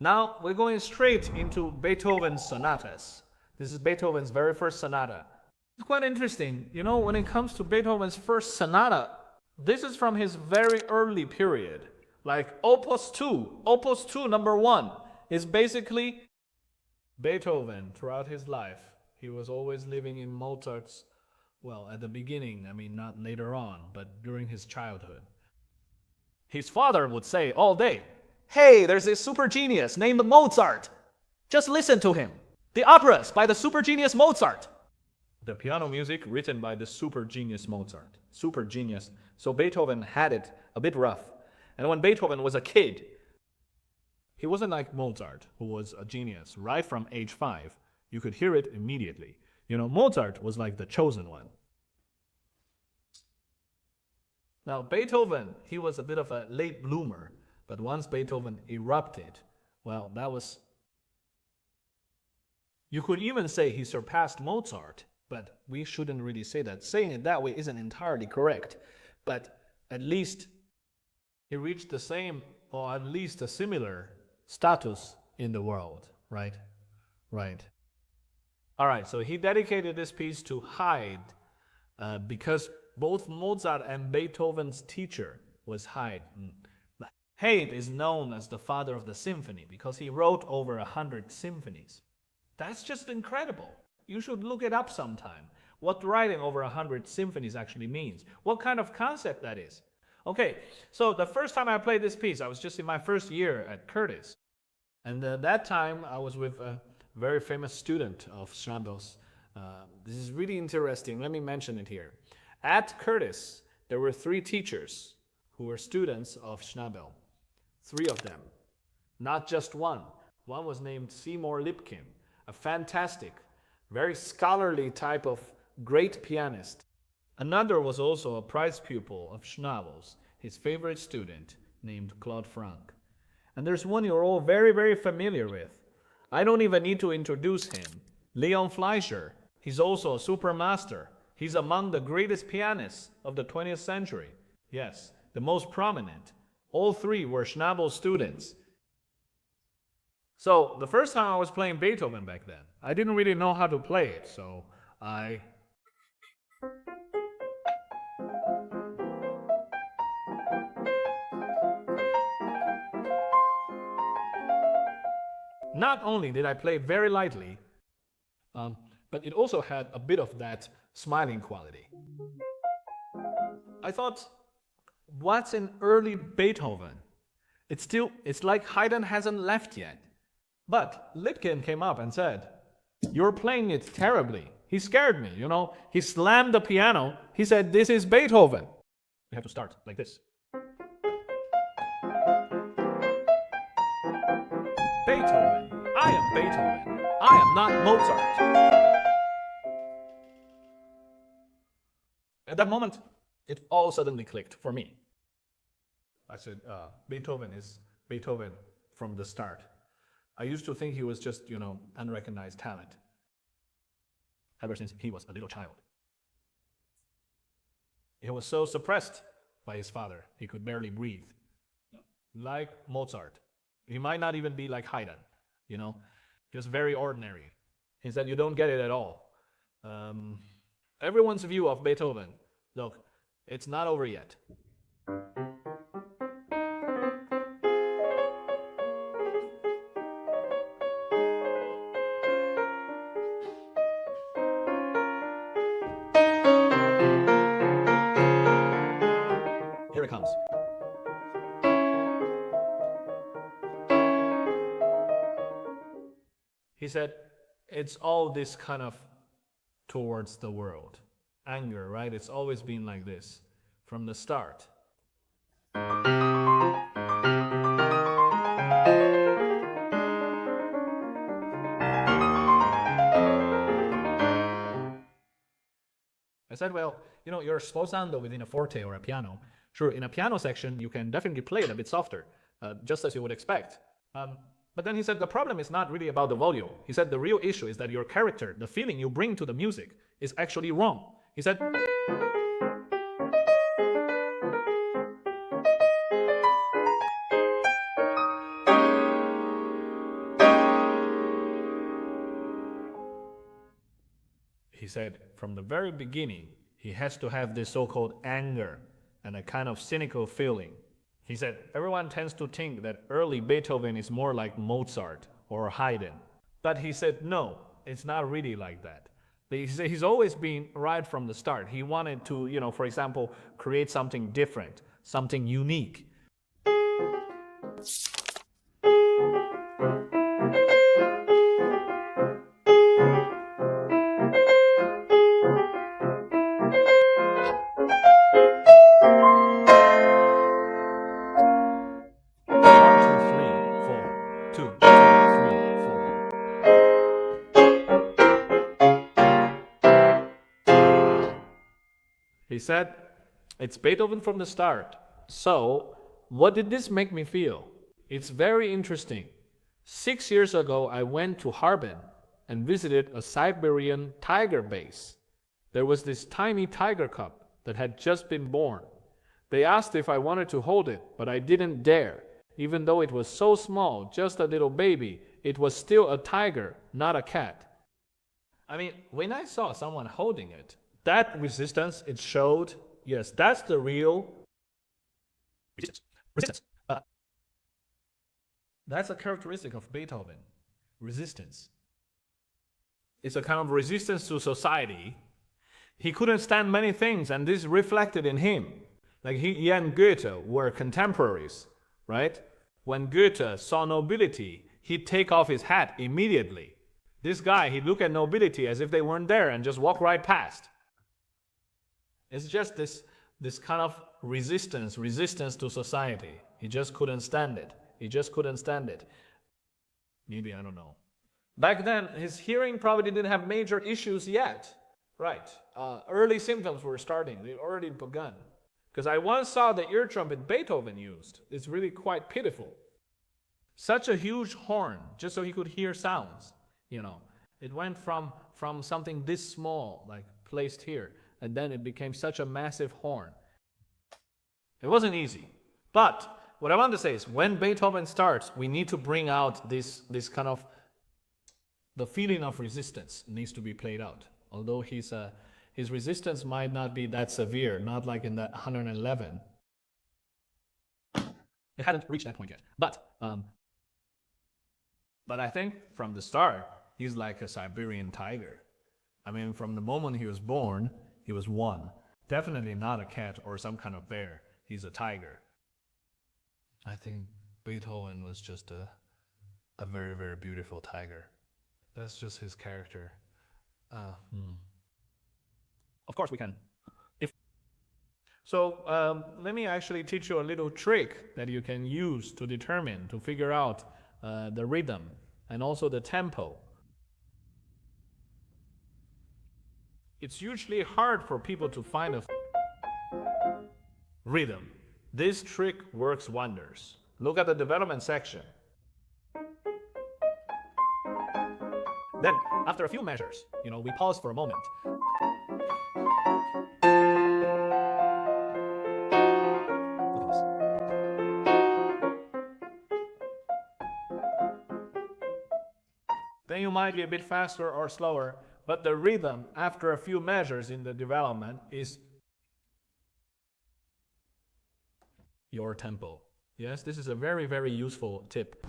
Now we're going straight into Beethoven's sonatas. This is Beethoven's very first sonata. It's quite interesting. You know, when it comes to Beethoven's first sonata, this is from his very early period. Like Opus 2, number 1, is basically Beethoven throughout his life. He was always living in Mozart's, well, at the beginning, I mean, not later on, but during his childhood. His father would say all day, "Hey, there's this super genius named Mozart. Just listen to him. The operas by the super genius Mozart." The piano music written by the super genius Mozart. Super genius. So Beethoven had it a bit rough. And when Beethoven was a kid, he wasn't like Mozart, who was a genius right from age 5. You could hear it immediately. You know, Mozart was like the chosen one. Now, Beethoven, he was a bit of a late bloomer, but once Beethoven erupted, well, that was... You could even say he surpassed Mozart, but we shouldn't really say that. Saying it that way isn't entirely correct, but at least he reached the same, or at least a similar status in the world, right? Right. All right, so he dedicated this piece to Haydn because both Mozart and Beethoven's teacher was Haydn. Haydn is known as the father of the symphony because he wrote over 100 symphonies. That's just incredible. You should look it up sometime. What writing over 100 symphonies actually means. What kind of concept that is. Okay, so the first time I played this piece, I was just in my first year at Curtis. And that time I was with a very famous student of Schnabel's. This is really interesting. Let me mention it here. At Curtis, there were 3 teachers who were students of Schnabel. 3 of them, not just one. One was named Seymour Lipkin, a fantastic, very scholarly type of great pianist. Another was also a prize pupil of Schnabel's, his favorite student, named Claude. And there's one you're all very, very familiar with. I don't even need to introduce him. Leon Fleisher. He's also a supermaster. He's among the greatest pianists of the 20th century. Yes, the most prominent. All 3 were Schnabel students. So the first time I was playing Beethoven back then, I didn't really know how to play it, so I... Not only did I play very lightly, but it also had a bit of that smiling quality. I thought, what's in early Beethoven? It's like Haydn hasn't left yet. But Lipkin came up and said, "You're playing it terribly." He scared me, you know. He slammed the piano. He said, "This is Beethoven." You have to start like this. Beethoven. I am Beethoven. I am not Mozart. At that moment, it all suddenly clicked for me. I said, Beethoven is Beethoven from the start. I used to think he was just, unrecognized talent. Ever since he was a little child. He was so suppressed by his father, he could barely breathe. Like Mozart. He might not even be like Haydn, just very ordinary. He said, you don't get it at all. Everyone's view of Beethoven, look, it's not over yet. Here it comes. He said, it's all this kind of towards the world. Anger, right? It's always been like this from the start. I said, well, you're sposando within a forte or a piano. Sure, in a piano section, you can definitely play it a bit softer, just as you would expect. But then he said, the problem is not really about the volume. He said, the real issue is that your character, the feeling you bring to the music, is actually wrong. He said, said from the very beginning, he has to have this so-called anger and a kind of cynical feeling. He said, everyone tends to think that early Beethoven is more like Mozart or Haydn. But he said, no, it's not really like that. He's always been right from the start. He wanted to, for example, create something different, something unique. He said, it's Beethoven from the start. So, what did this make me feel? It's very interesting. 6 years ago, I went to Harbin and visited a Siberian tiger base. There was this tiny tiger cub that had just been born. They asked if I wanted to hold it, but I didn't dare. Even though it was so small, just a little baby, it was still a tiger, not a cat. I mean, when I saw someone holding it, that resistance, it showed, yes, that's the real resistance. That's a characteristic of Beethoven, resistance. It's a kind of resistance to society. He couldn't stand many things, and this reflected in him. Like he and Goethe were contemporaries, right? When Goethe saw nobility, he'd take off his hat immediately. This guy, he'd look at nobility as if they weren't there and just walk right past. It's just this kind of resistance to society. He just couldn't stand it. Maybe, I don't know. Back then, his hearing probably didn't have major issues yet. Right. Early symptoms were starting. They'd already begun. Because I once saw the ear trumpet Beethoven used. It's really quite pitiful. Such a huge horn, just so he could hear sounds. It went from something this small, like placed here, and then it became such a massive horn. It wasn't easy. But what I want to say is, when Beethoven starts, we need to bring out this kind of, the feeling of resistance needs to be played out. Although his resistance might not be that severe, not like in that 111. It hadn't reached that point yet. But I think from the start, he's like a Siberian tiger. I mean, from the moment he was born, he was one. Definitely not a cat or some kind of bear. He's a tiger. I think Beethoven was just a very, very beautiful tiger. That's just his character. Of course we can. So let me actually teach you a little trick that you can use to figure out the rhythm and also the tempo. It's usually hard for people to find a rhythm. This trick works wonders. Look at the development section. Then, after a few measures, we pause for a moment. Look at this. Then you might be a bit faster or slower, but the rhythm, after a few measures in the development, is your tempo. Yes, this is a very, very useful tip.